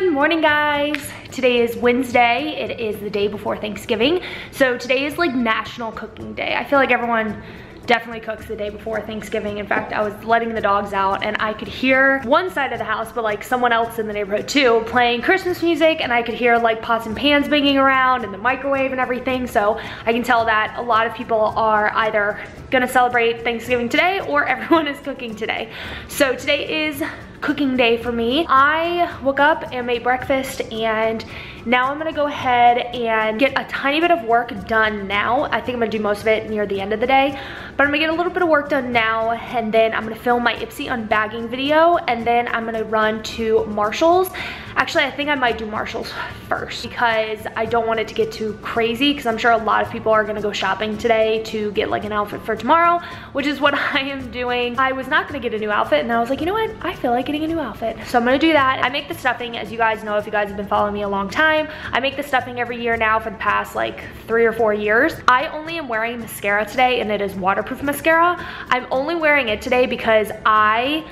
Good morning, guys. Today is Wednesday. It is the day before Thanksgiving. So today is like National Cooking Day. I feel like everyone definitely cooks the day before Thanksgiving. In fact, I was letting the dogs out and I could hear one side of the house, but like someone else in the neighborhood too, playing Christmas music, and I could hear like pots and pans banging around and the microwave and everything. So I can tell that a lot of people are either gonna celebrate Thanksgiving today or everyone is cooking today. So today is cooking day for me. I woke up and made breakfast, and now I'm gonna go ahead and get a tiny bit of work done now. I think I'm gonna do most of it near the end of the day, but I'm gonna get a little bit of work done now, and then I'm gonna film my Ipsy unbagging video, and then I'm gonna run to Marshall's. Actually, I think I might do Marshall's first because I don't want it to get too crazy, because I'm sure a lot of people are gonna go shopping today to get like an outfit for tomorrow, which is what I am doing. I was not gonna get a new outfit, and I was like, you know what? I feel like getting a new outfit. So I'm gonna do that. I make the stuffing, as you guys know, if you guys have been following me a long time. I make the stuffing every year now for the past like 3 or 4 years. I only am wearing mascara today, and it is waterproof mascara. I'm only wearing it today because I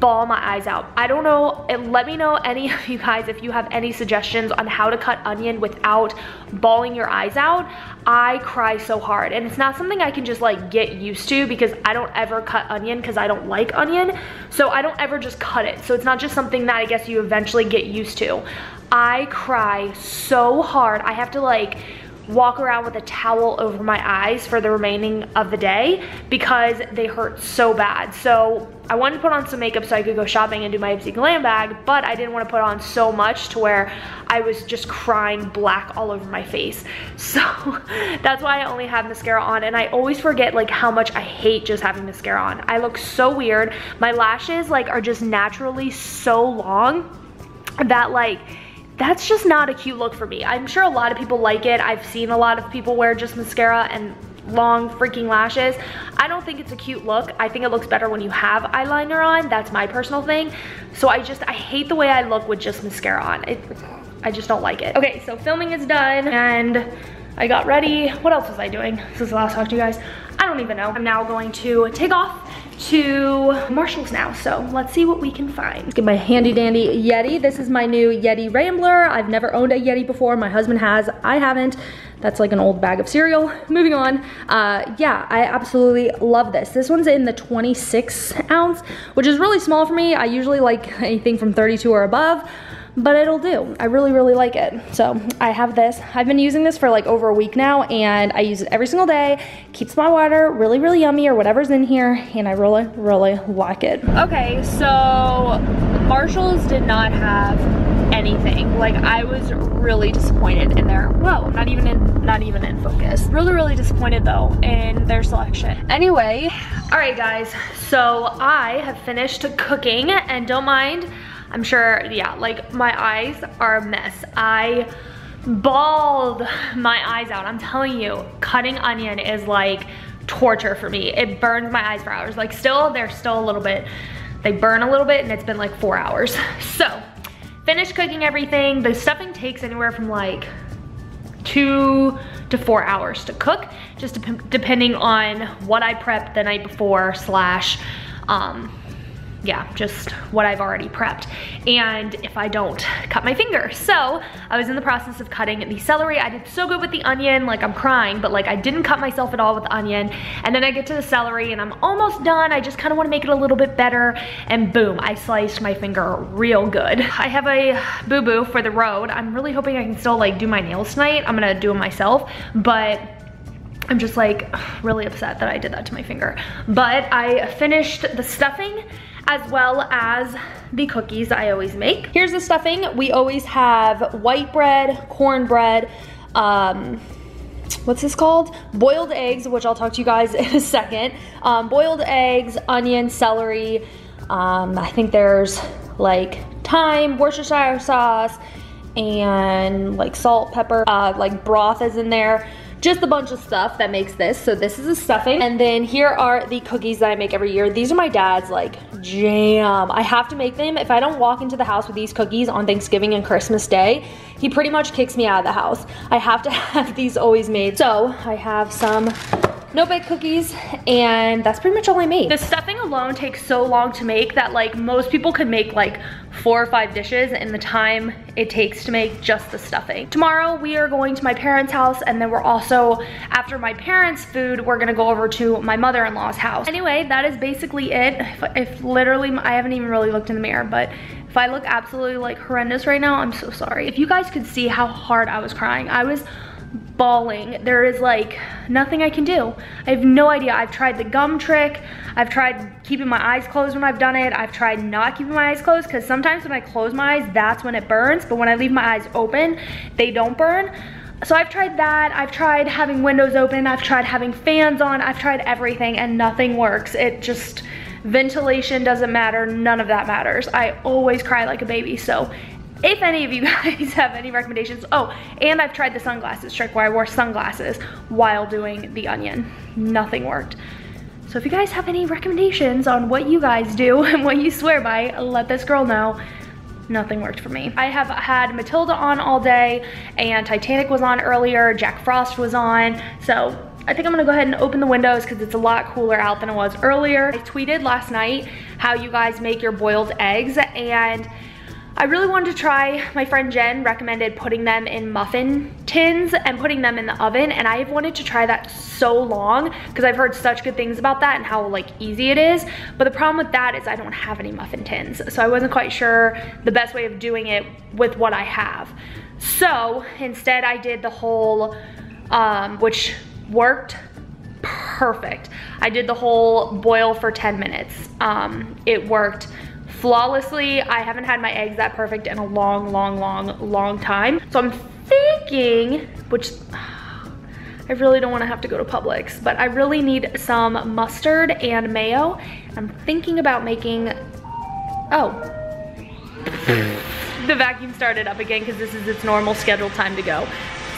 ball my eyes out. I don't know, let me know, any of you guys, if you have any suggestions on how to cut onion without bawling your eyes out. I cry so hard, and it's not something I can just like get used to, because I don't ever cut onion because I don't like onion, so I don't ever just cut it. So it's not just something that I guess you eventually get used to. I cry so hard. I have to like walk around with a towel over my eyes for the remaining of the day because they hurt so bad. So I wanted to put on some makeup so I could go shopping and do my Ipsy glam bag, but I didn't want to put on so much to where I was just crying black all over my face. So that's why I only have mascara on, and I always forget like how much I hate just having mascara on. I look so weird. My lashes like are just naturally so long that like that's just not a cute look for me. I'm sure a lot of people like it. I've seen a lot of people wear just mascara and long freaking lashes. I don't think it's a cute look. I think it looks better when you have eyeliner on. That's my personal thing. So I hate the way I look with just mascara on. I just don't like it. Okay, so filming is done and I got ready. What else was I doing since the last talk to you guys? I don't even know. I'm now going to take off to Marshall's now, so let's see what we can find. Let's get my handy dandy Yeti. This is my new Yeti Rambler. I've never owned a Yeti before. My husband has, I haven't. That's like an old bag of cereal. Moving on. Yeah, I absolutely love this. This one's in the 26 ounce, which is really small for me. I usually like anything from 32 or above, but it'll do. I really, really like it. So I have this. I've been using this for like over a week now, and I use it every single day. Keeps my water really, really yummy, or whatever's in here, and I really, really like it. Okay, so Marshall's did not have anything. Like, I was really disappointed in their, whoa, not even in focus. Really, really disappointed though in their selection. Anyway, all right guys, so I have finished cooking, and don't mind, I'm sure, yeah, like my eyes are a mess. I bawled my eyes out. I'm telling you, cutting onion is like torture for me. It burns my eyes for hours. Like they're still a little bit, they burn a little bit, and it's been like 4 hours. So, finished cooking everything. The stuffing takes anywhere from like 2 to 4 hours to cook, just depending on what I prepped the night before slash, yeah, just what I've already prepped, and if I don't cut my finger. So I was in the process of cutting the celery. I did so good with the onion, like I'm crying, but like I didn't cut myself at all with the onion. And then I get to the celery and I'm almost done. I just kind of want to make it a little bit better, and boom, I sliced my finger real good. I have a boo-boo for the road. I'm really hoping I can still like do my nails tonight. I'm gonna do them myself, but I'm just like really upset that I did that to my finger. But I finished the stuffing as well as the cookies I always make. Here's the stuffing. We always have white bread, cornbread, what's this called? Boiled eggs, which I'll talk to you guys in a second. Boiled eggs, onion, celery. I think there's like thyme, Worcestershire sauce, and like salt, pepper, like broth is in there. Just a bunch of stuff that makes this. So this is the stuffing. And then here are the cookies that I make every year. These are my dad's like jam. I have to make them. If I don't walk into the house with these cookies on Thanksgiving and Christmas Day, he pretty much kicks me out of the house. I have to have these always made. So I have some no bake cookies, and that's pretty much all I made. The stuffing alone takes so long to make that like most people could make like 4 or 5 dishes in the time it takes to make just the stuffing. Tomorrow we are going to my parents' house, and then we're also, after my parents' food, we're gonna go over to my mother-in-law's house. Anyway, that is basically it. If literally, I haven't even really looked in the mirror, but if I look absolutely like horrendous right now, I'm so sorry. If you guys could see how hard I was crying, I was bawling. There is like nothing I can do. I have no idea. I've tried the gum trick. I've tried keeping my eyes closed when I've done it. I've tried not keeping my eyes closed, because sometimes when I close my eyes, that's when it burns. But when I leave my eyes open, they don't burn. So I've tried that. I've tried having windows open. I've tried having fans on. I've tried everything, and nothing works. It just, ventilation doesn't matter. None of that matters. I always cry like a baby. So if any of you guys have any recommendations, oh, and I've tried the sunglasses trick where I wore sunglasses while doing the onion. Nothing worked. So if you guys have any recommendations on what you guys do and what you swear by, let this girl know. Nothing worked for me. I have had Matilda on all day, and Titanic was on earlier, Jack Frost was on, so I think I'm gonna go ahead and open the windows because it's a lot cooler out than it was earlier. I tweeted last night how you guys make your boiled eggs, and I really wanted to try. My friend Jen recommended putting them in muffin tins and putting them in the oven, and I've wanted to try that so long because I've heard such good things about that and how like easy it is. But the problem with that is I don't have any muffin tins, so I wasn't quite sure the best way of doing it with what I have. So instead I did the whole, which worked perfect. I did the whole boil for 10 minutes. It worked flawlessly. I haven't had my eggs that perfect in a long time. So I'm thinking, which I really don't want to have to go to Publix, but I really need some mustard and mayo. I'm thinking about making, oh, the vacuum started up again because this is its normal scheduled time to go.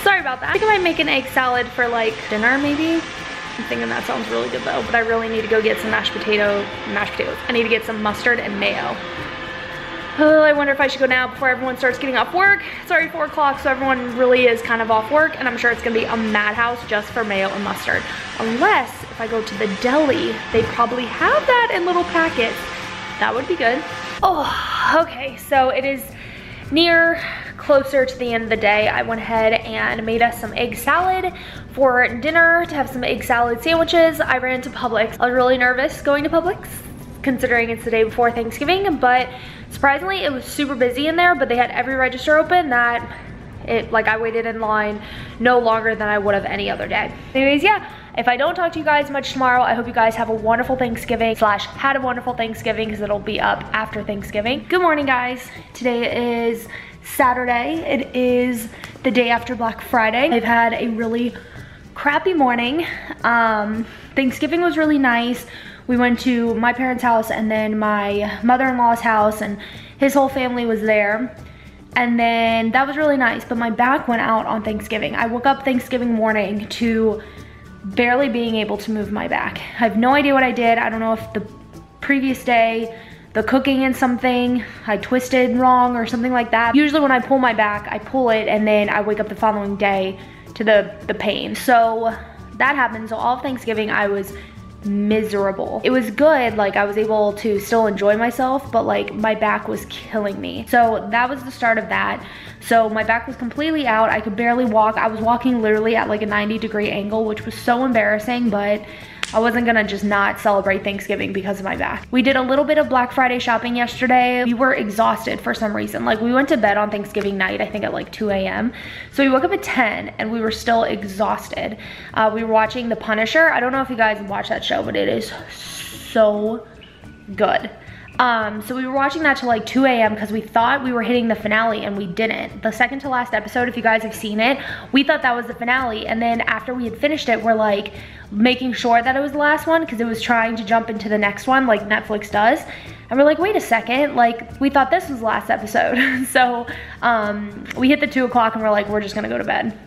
Sorry about that. I think I might make an egg salad for like dinner maybe. I'm thinking that sounds really good though, but I really need to go get some mashed potatoes. I need to get some mustard and mayo. Oh, I wonder if I should go now before everyone starts getting off work. It's already 4 o'clock, so everyone really is kind of off work, and I'm sure it's gonna be a madhouse just for mayo and mustard. Unless, if I go to the deli, they probably have that in little packets. That would be good. Oh, okay, so it is closer to the end of the day. I went ahead and made us some egg salad for dinner to have some egg salad sandwiches. I ran to Publix. I was really nervous going to Publix considering it's the day before Thanksgiving, but surprisingly it was super busy in there, but they had every register open that I waited in line no longer than I would have any other day. Anyways, yeah, if I don't talk to you guys much tomorrow, I hope you guys have a wonderful Thanksgiving / had a wonderful Thanksgiving because it'll be up after Thanksgiving. Good morning, guys. Today is Saturday. It is the day after Black Friday. I've had a really crappy morning. Thanksgiving was really nice. We went to my parents' house and then my mother-in-law's house, and his whole family was there. And then that was really nice, but my back went out on Thanksgiving. I woke up Thanksgiving morning to barely being able to move my back. I have no idea what I did. I don't know if the previous day, the cooking in something, I twisted wrong or something like that. Usually when I pull my back, I pull it and then I wake up the following day to the pain. So that happened. So all of Thanksgiving I was miserable. It was good, like I was able to still enjoy myself, but like my back was killing me. So that was the start of that. So my back was completely out. I could barely walk. I was walking literally at like a 90-degree angle, which was so embarrassing, but I wasn't gonna just not celebrate Thanksgiving because of my back. We did a little bit of Black Friday shopping yesterday. We were exhausted for some reason. Like we went to bed on Thanksgiving night, I think at like 2 a.m. So we woke up at 10 and we were still exhausted. We were watching The Punisher. I don't know if you guys watch that show, but it is so good. So we were watching that till like 2 a.m. because we thought we were hitting the finale and we didn't. The second to last episode, if you guys have seen it, we thought that was the finale. And then after we had finished it, we're like making sure that it was the last one because it was trying to jump into the next one like Netflix does. And we're like, wait a second, like we thought this was the last episode. So we hit the 2 o'clock and we're like, we're just gonna go to bed.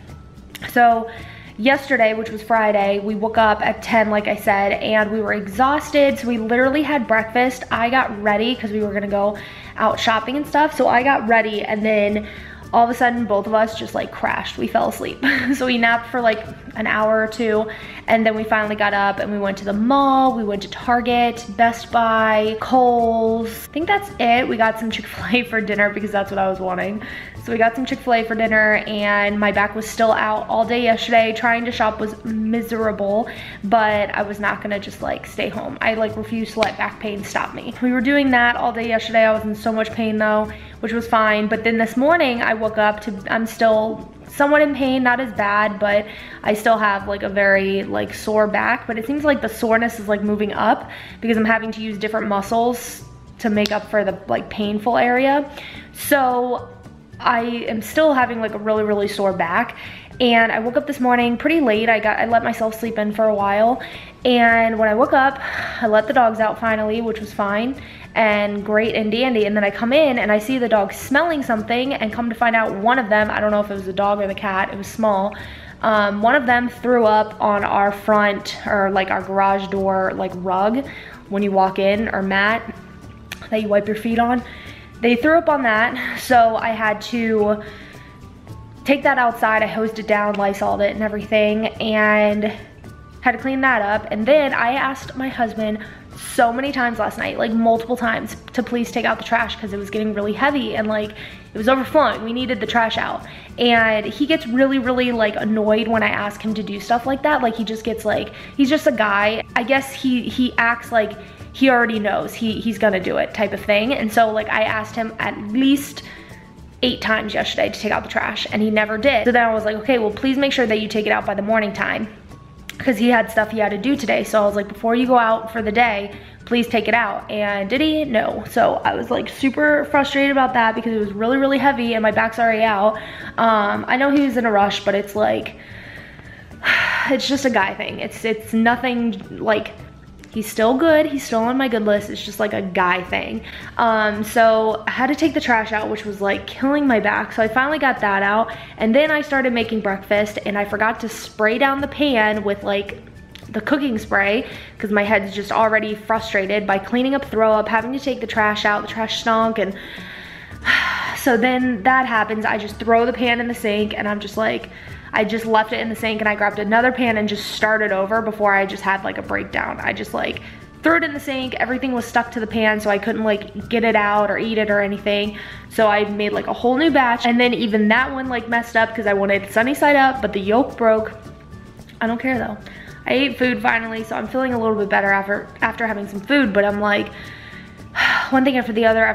So yesterday, which was Friday, we woke up at 10, like I said, and we were exhausted. So we literally had breakfast. I got ready because we were gonna go out shopping and stuff. So I got ready and then all of a sudden both of us just like crashed. We fell asleep. So we napped for like an hour or two, and then we finally got up and we went to the mall, we went to Target, Best Buy, Kohl's. I think that's it. We got some Chick-fil-A for dinner because that's what I was wanting. So we got some Chick-fil-A for dinner, and my back was still out all day yesterday. Trying to shop was miserable, but I was not gonna just like stay home. I like refused to let back pain stop me. We were doing that all day yesterday. I was in so much pain though, which was fine. But then this morning I woke up to, I'm still somewhat in pain, not as bad, but I still have like a very like sore back. But it seems like the soreness is like moving up because I'm having to use different muscles to make up for the like painful area. So I am still having like a really sore back. And I woke up this morning pretty late. I let myself sleep in for a while. And when I woke up, I let the dogs out finally, which was fine and great and dandy. And then I come in and I see the dog smelling something, and come to find out one of them, I don't know if it was the dog or the cat, it was small. One of them threw up on our front, or like our garage door, like rug when you walk in, or mat that you wipe your feet on. They threw up on that, so I had to take that outside. I hosed it down, Lysoled it and everything, and had to clean that up. And then I asked my husband so many times last night, like multiple times, to please take out the trash because it was getting really heavy and like it was overflowing. We needed the trash out. And he gets really like annoyed when I ask him to do stuff like that. Like he just gets like, he's just a guy. I guess he acts like he already knows he's gonna do it type of thing. And so like I asked him at least 8 times yesterday to take out the trash, and he never did. So then I was like, okay, well please make sure that you take it out by the morning time, because he had stuff he had to do today. So I was like, before you go out for the day, please take it out. And did he? No. So I was like super frustrated about that because it was really heavy and my back's already out. I know he was in a rush, but it's like, it's just a guy thing. It's nothing like, he's still good, he's still on my good list, it's just like a guy thing. So I had to take the trash out, which was like killing my back. So I finally got that out, and then I started making breakfast, and I forgot to spray down the pan with like the cooking spray because my head's just already frustrated by cleaning up throw up, having to take the trash out, the trash stunk. And so then that happens, I just throw the pan in the sink, and I'm just like, I just left it in the sink, and I grabbed another pan and just started over before I just had like a breakdown. I just like threw it in the sink, everything was stuck to the pan, so I couldn't like get it out or eat it or anything. So I made like a whole new batch, and then even that one like messed up because I wanted sunny side up, but the yolk broke. I don't care though. I ate food finally, so I'm feeling a little bit better after having some food, but I'm like, one thing after the other,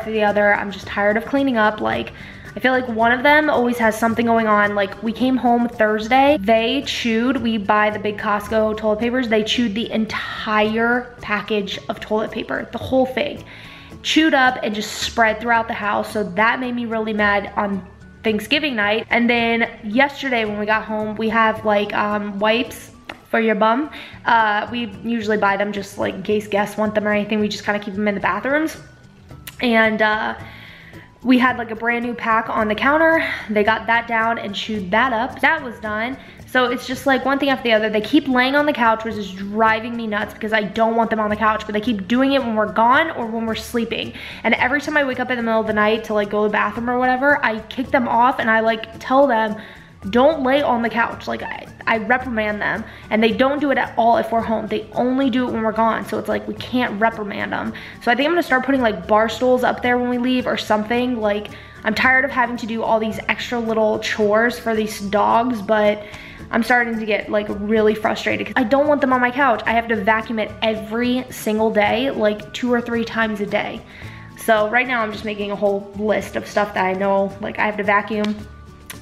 I'm just tired of cleaning up. Like, I feel like one of them always has something going on. Like we came home Thursday, they chewed, we buy the big Costco toilet papers, they chewed the entire package of toilet paper, the whole thing. Chewed up and just spread throughout the house. So that made me really mad on Thanksgiving night. And then yesterday when we got home, we have like wipes for your bum. We usually buy them just like in case guests want them or anything. We just kind of keep them in the bathrooms. And we had like a brand new pack on the counter. They got that down and chewed that up. That was done. So it's just like one thing after the other. They keep laying on the couch, which is driving me nuts because I don't want them on the couch, but they keep doing it when we're gone or when we're sleeping. And every time I wake up in the middle of the night to like go to the bathroom or whatever, I kick them off and I like tell them, don't lay on the couch. Like I reprimand them, and they don't do it at all if we're home. They only do it when we're gone. So it's like we can't reprimand them. So I think I'm gonna start putting like bar stools up there when we leave or something. Like I'm tired of having to do all these extra little chores for these dogs, but I'm starting to get like really frustrated because I don't want them on my couch. I have to vacuum it every single day, like 2 or 3 times a day. So right now I'm just making a whole list of stuff that I know like I have to vacuum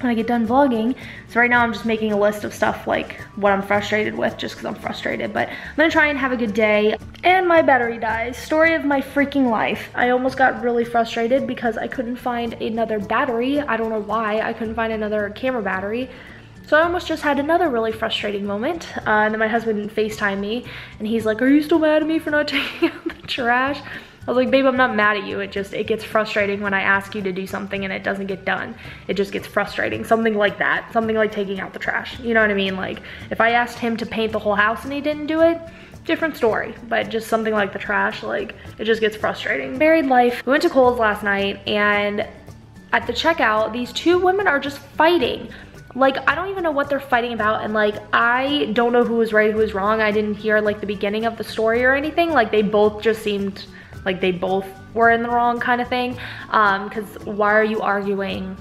when I get done vlogging. So right now I'm just making a list of stuff like what I'm frustrated with just because I'm frustrated. But I'm gonna try and have a good day. And my battery dies. Story of my freaking life. I almost got really frustrated because I couldn't find another battery. I don't know why. I couldn't find another camera battery. So I almost just had another really frustrating moment. And then my husband FaceTimed me and he's like, are you still mad at me for not taking out the trash? I was like, babe, I'm not mad at you. It gets frustrating when I ask you to do something and it doesn't get done. It just gets frustrating. Something like that. Something like taking out the trash. You know what I mean? Like, if I asked him to paint the whole house and he didn't do it, different story. But just something like the trash, like, it just gets frustrating. Married life. We went to Kohl's last night and at the checkout, these two women are just fighting. Like, I don't even know what they're fighting about, and like, I don't know who was right, who was wrong. I didn't hear like the beginning of the story or anything. Like, they both just seemed like they both were in the wrong kind of thing. Because why are you arguing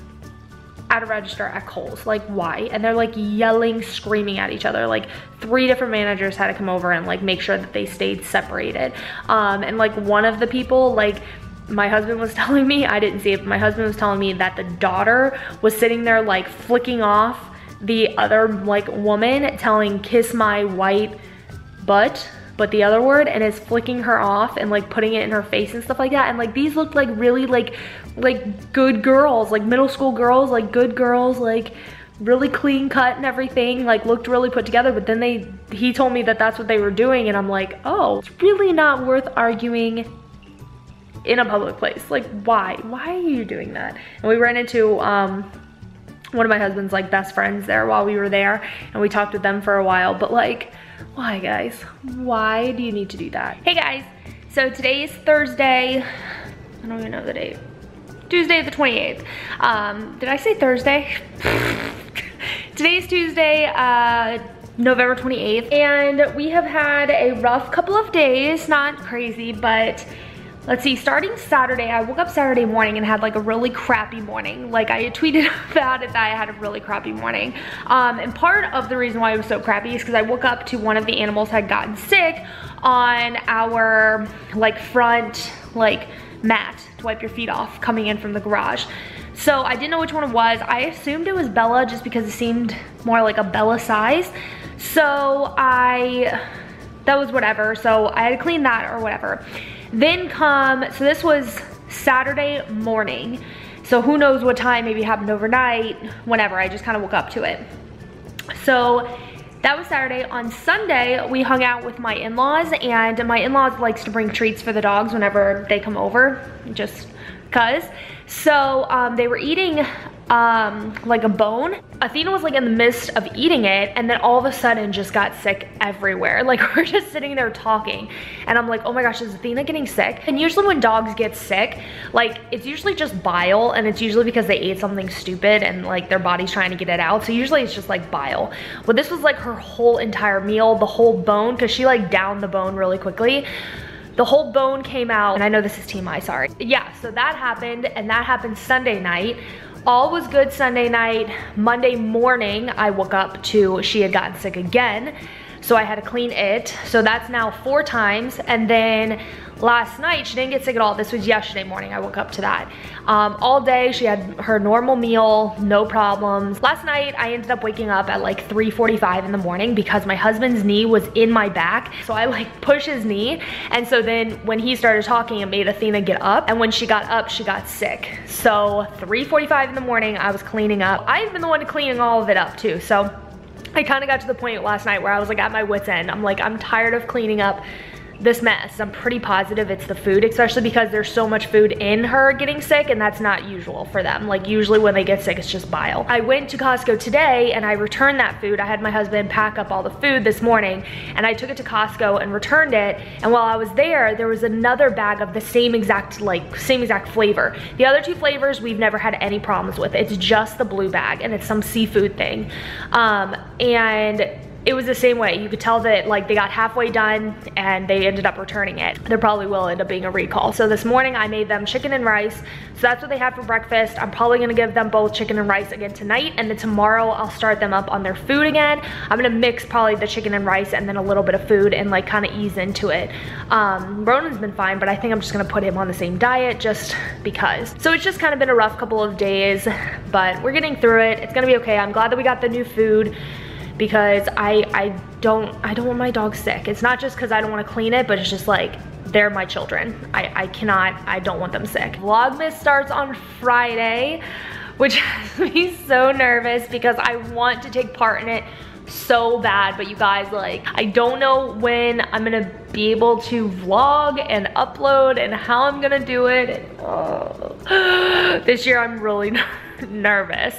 at a register at Kohl's? Like, why? And they're like yelling, screaming at each other. Like 3 different managers had to come over and like make sure that they stayed separated. And like one of the people, like, my husband was telling me, I didn't see it, but my husband was telling me that the daughter was sitting there like flicking off the other like woman, telling kiss my white butt, but the other word, and is flicking her off and like putting it in her face and stuff like that. And like these looked like really like good girls, like middle school girls, like good girls, like really clean cut and everything, like looked really put together. But then he told me that that's what they were doing, and I'm like, oh, it's really not worth arguing in a public place. Like, why are you doing that? And we ran into one of my husband's like best friends there while we were there, and we talked with them for a while. But like, why, guys? Why do you need to do that? Hey guys, so today is Thursday. I don't even know the date. Tuesday the 28th. Did I say Thursday? Today is Tuesday, November 28th, and we have had a rough couple of days. Not crazy, but let's see, starting Saturday, I woke up Saturday morning and had like a really crappy morning. Like, I had tweeted about it that I had a really crappy morning. And part of the reason why it was so crappy is because I woke up to one of the animals had gotten sick on our like front like mat to wipe your feet off coming in from the garage. So I didn't know which one it was. I assumed it was Bella just because it seemed more like a Bella size. So that was whatever. So I had to clean that or whatever. Then so this was Saturday morning. So who knows what time, maybe it happened overnight, whenever, I just kind of woke up to it. So that was Saturday. On Sunday, we hung out with my in-laws, and my in-laws likes to bring treats for the dogs whenever they come over, just cause. So they were eating like a bone. Athena was like in the midst of eating it, and then all of a sudden just got sick everywhere. Like, we're just sitting there talking, and I'm like, oh my gosh, is Athena getting sick? And usually when dogs get sick, like, it's usually just bile, and it's usually because they ate something stupid and like their body's trying to get it out. So usually it's just like bile. But this was like her whole entire meal, the whole bone, because she like downed the bone really quickly. The whole bone came out, and I know this is TMI, sorry. Yeah, so that happened, and that happened Sunday night. All was good Sunday night. Monday morning, I woke up to she had gotten sick again, so I had to clean it. So that's now 4 times. And then last night, she didn't get sick at all. This was yesterday morning, I woke up to that. All day, she had her normal meal, no problems. Last night, I ended up waking up at like 3:45 in the morning because my husband's knee was in my back. So I like push his knee. And so then when he started talking, it made Athena get up. And when she got up, she got sick. So 3:45 in the morning, I was cleaning up. I've been the one cleaning all of it up too. So I kind of got to the point last night where I was like at my wit's end. I'm like, I'm tired of cleaning up this mess. I'm pretty positive it's the food, especially because there's so much food in her getting sick, and that's not usual for them. Like, usually when they get sick, it's just bile. I went to Costco today and I returned that food. I had my husband pack up all the food this morning, and I took it to Costco and returned it. And while I was there was another bag of the same exact flavor. The other 2 flavors we've never had any problems with. It's just the blue bag, and it's some seafood thing. And it was the same way. You could tell that like they got halfway done and they ended up returning it. There probably will end up being a recall. So this morning I made them chicken and rice. So that's what they had for breakfast. I'm probably gonna give them both chicken and rice again tonight, and then tomorrow I'll start them up on their food again. I'm gonna mix probably the chicken and rice and then a little bit of food and like kind of ease into it. Ronan's been fine, but I think I'm just gonna put him on the same diet just because. So it's just kind of been a rough couple of days, but we're getting through it. It's gonna be okay. I'm glad that we got the new food, because I don't want my dog sick. It's not just because I don't want to clean it, but it's just like, they're my children. I don't want them sick. Vlogmas starts on Friday, which has me so nervous because I want to take part in it so bad. But you guys, like, I don't know when I'm gonna be able to vlog and upload and how I'm gonna do it. And, this year I'm really nervous.